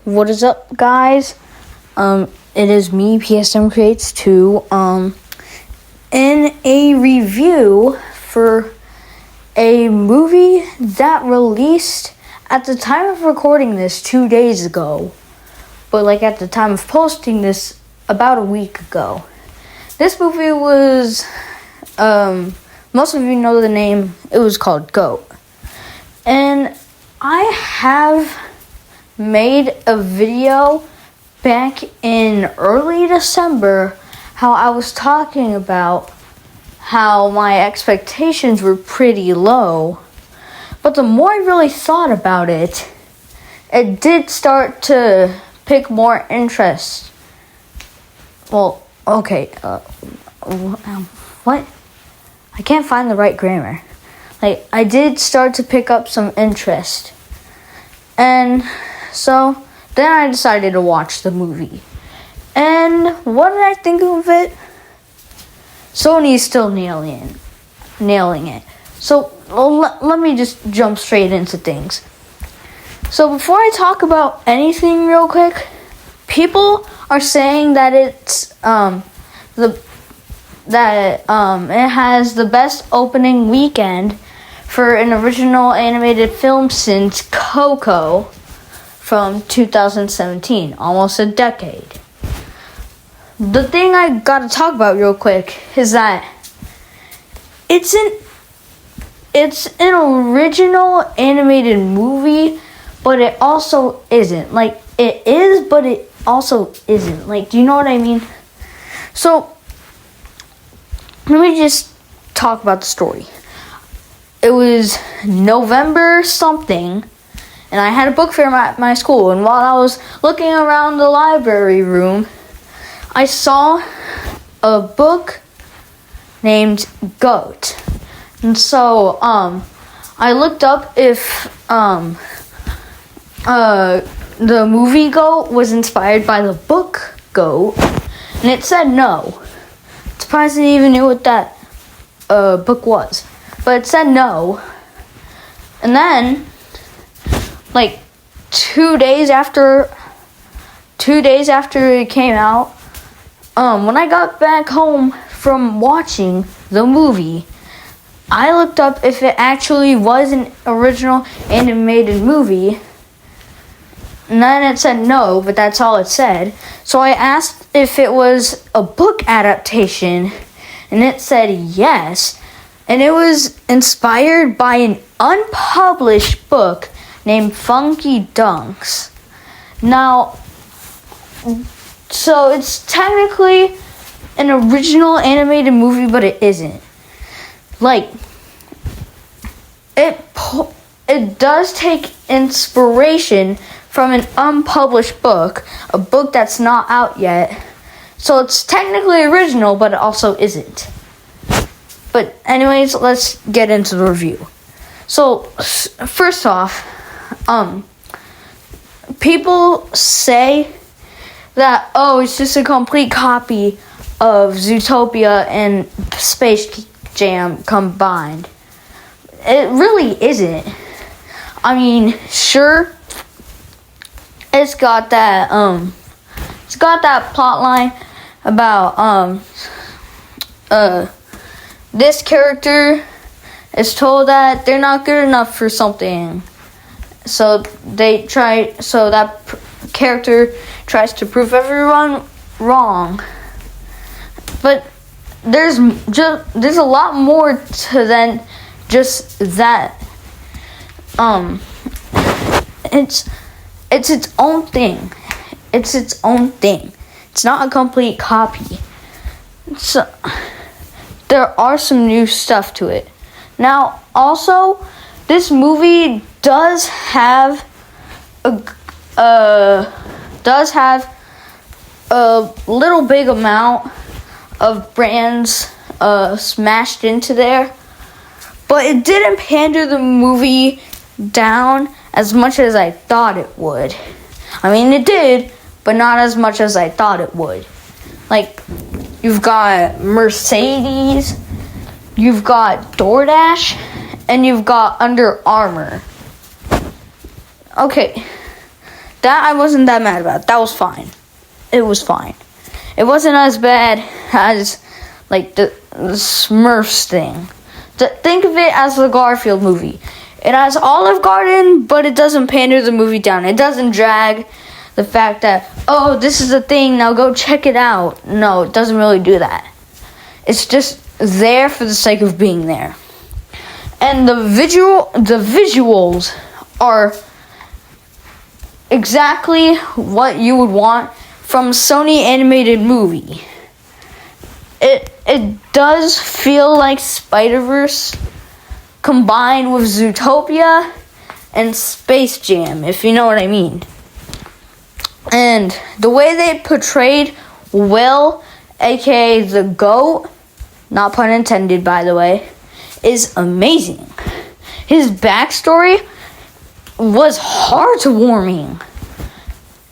What is up, guys? It is me, PSM Creates 2, in a review for a movie that released at the time of recording this 2 days ago, but at the time of posting this about a week ago. This movie was, most of you know the name, it was called GOAT. And I have made a video back in early December how I was talking about how my expectations were pretty low. But the more I really thought about it, it did start to pick more interest. Well, okay, what? I can't find the right grammar. I did start to pick up some interest. And so then I decided to watch the movie. And what did I think of it? Sony is still nailing it. So let me just jump straight into things. So before I talk about anything real quick, people are saying that it has the best opening weekend for an original animated film since Coco from 2017, almost a decade. The thing I gotta talk about real quick is that it's an original animated movie, but it also isn't. It is, but it also isn't. Do you know what I mean? So, let me just talk about the story. It was November something, and I had a book fair at my school, and while I was looking around the library room, I saw a book named GOAT. And so, I looked up if the movie GOAT was inspired by the book GOAT, and it said no. I'm surprised I even knew what that book was. But it said no. And then, 2 days after it came out, when I got back home from watching the movie, I looked up if it actually was an original animated movie. And then it said no, but that's all it said. So I asked if it was a book adaptation, and it said yes. And it was inspired by an unpublished book named Funky Dunks. Now, so it's technically an original animated movie, but it isn't. It does take inspiration from an unpublished book, a book that's not out yet. So it's technically original, but it also isn't. But anyways, let's get into the review. So, first off, people say that, it's just a complete copy of Zootopia and Space Jam combined. It really isn't. I mean, sure, it's got that plot line about, this character is told that they're not good enough for something. So that character tries to prove everyone wrong. But there's a lot more to than just that. It's its own thing. It's its own thing. It's not a complete copy. So there are some new stuff to it. Now, also, this movie does have a little big amount of brands smashed into there, but it didn't pander the movie down as much as I thought it would. I mean, it did, but not as much as I thought it would. You've got Mercedes, you've got DoorDash, and you've got Under Armour. Okay, That I wasn't that mad about. That was fine. It was fine. It wasn't as bad as like the Smurfs thing. Think of it as the Garfield movie. It has Olive Garden, but it doesn't pander the movie down. It doesn't drag the fact that, oh, this is a thing, now go check it out. No, it doesn't really do that. It's just there for the sake of being there. And the visuals are exactly what you would want from a Sony animated movie. It does feel like Spider-Verse combined with Zootopia and Space Jam, if you know what I mean. And the way they portrayed Will, aka the GOAT, not pun intended by the way, is amazing. His backstory was heartwarming.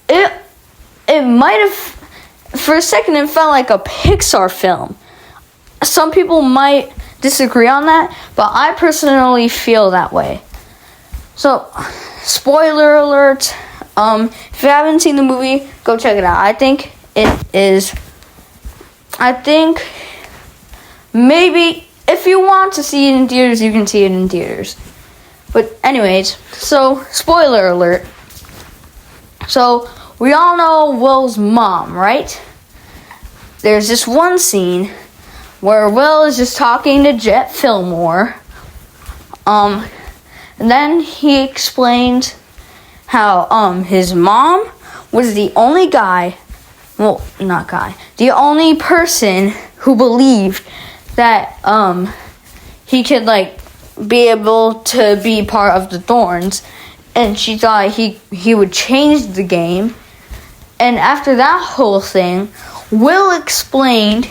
It might have, for a second, it felt like a Pixar film. Some people might disagree on that, but I personally feel that way. So, spoiler alert. If you haven't seen the movie, go check it out. I think maybe if you want to see it in theaters, you can see it in theaters. But anyways, so spoiler alert. So we all know Will's mom, right? There's this one scene where Will is just talking to Jet Fillmore. And then he explains how his mom was the only the only person who believed that he could like be able to be part of the Thorns, and she thought he would change the game. And after that whole thing, Will explained,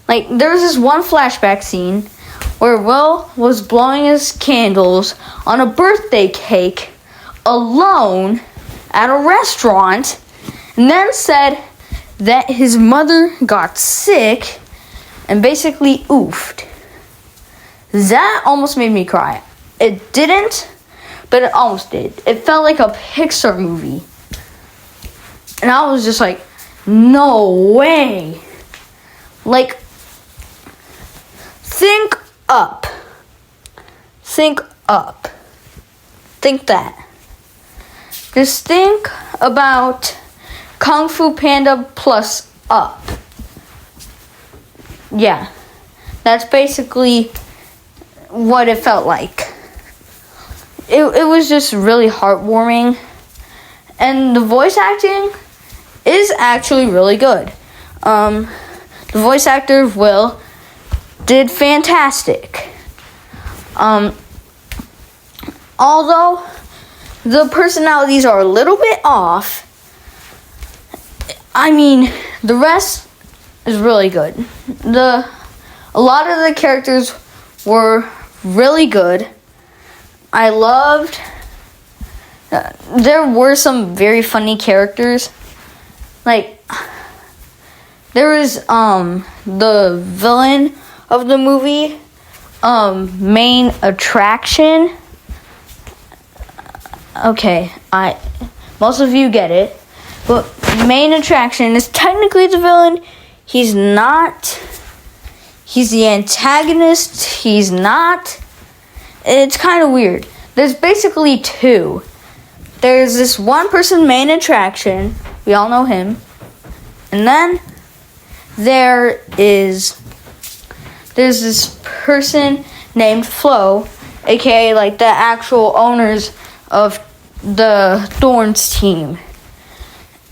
like, there was this one flashback scene where Will was blowing his candles on a birthday cake alone at a restaurant, and then said that his mother got sick and basically oofed. That almost made me cry. It didn't, but it almost did. It felt like a Pixar movie. And I was just like, no way. Like, think up. Think up. Think that. Just think about Kung Fu Panda plus Up. Yeah. That's basically what it felt like. It was just really heartwarming. And the voice acting is actually really good. The voice actor of Will did fantastic. Although the personalities are a little bit off, I mean, the rest is really good. A lot of the characters were really good. I loved. There were some very funny characters. Like, there was the villain of the movie, main attraction. Okay, most of you get it, but main attraction is technically the villain. He's not. He's the antagonist. He's not. It's kind of weird. There's basically two. There's this one person, main attraction. We all know him. And then there's this person named Flo, aka like the actual owners of the Thorns team.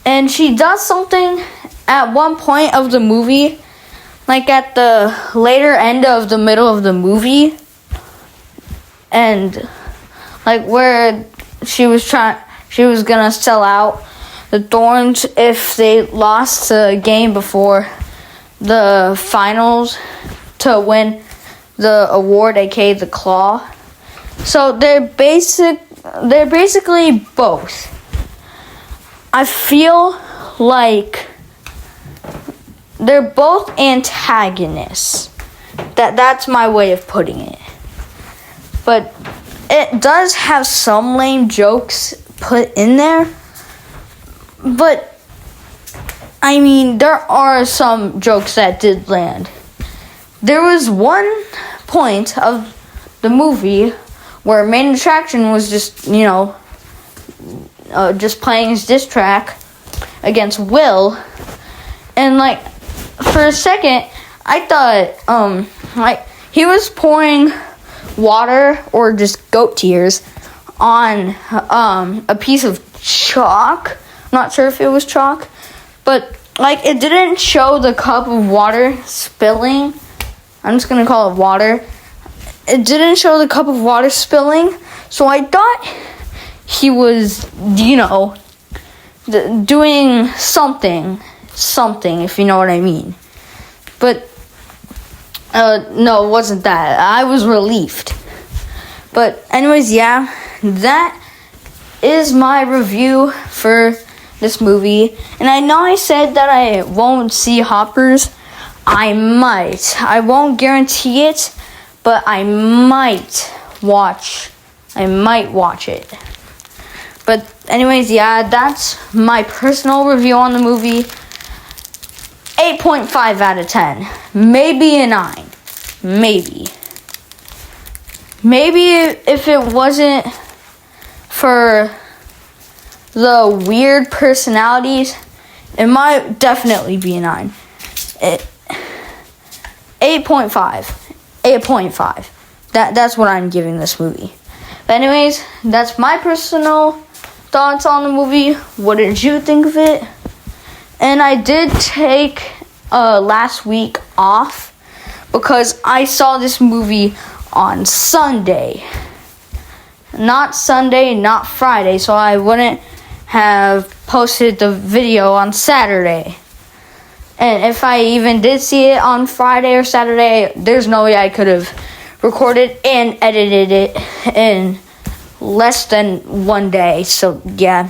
And she does something at one point of the movie, like at the later end of the middle of the movie, and like where she was gonna sell out the Thorns if they lost the game before the finals to win the award, aka the Claw. So they're basically both. I feel like they're both antagonists. That's my way of putting it. But it does have some lame jokes put in there. But I mean, there are some jokes that did land. There was one point of the movie where main attraction was just, just playing his diss track against Will, and like for a second I thought he was pouring water or just goat tears on a piece of chalk. I'm not sure if it was chalk, but like it didn't show the cup of water spilling. I'm just gonna call it water. It didn't show the cup of water spilling, so I thought he was, doing something, if you know what I mean. But no, it wasn't that. I was relieved. But anyways, yeah, that is my review for this movie. And I know I said that I won't see Hoppers. I might. I won't guarantee it, but I might watch it. But anyways, yeah, that's my personal review on the movie. 8.5 out of 10. Maybe a 9. Maybe if it wasn't for the weird personalities, it might definitely be a 9. 8.5. That's what I'm giving this movie. But anyways, that's my personal thoughts on the movie. What did you think of it? And I did take last week off because I saw this movie on Sunday. Not Sunday, not Friday, so I wouldn't have posted the video on Saturday. And if I even did see it on Friday or Saturday, there's no way I could have recorded and edited it in less than 1 day. So, yeah.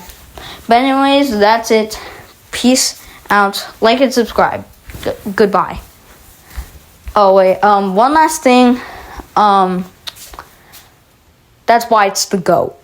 But anyways, that's it. Peace out. Like and subscribe. Goodbye. Oh, wait. One last thing. That's why it's the GOAT.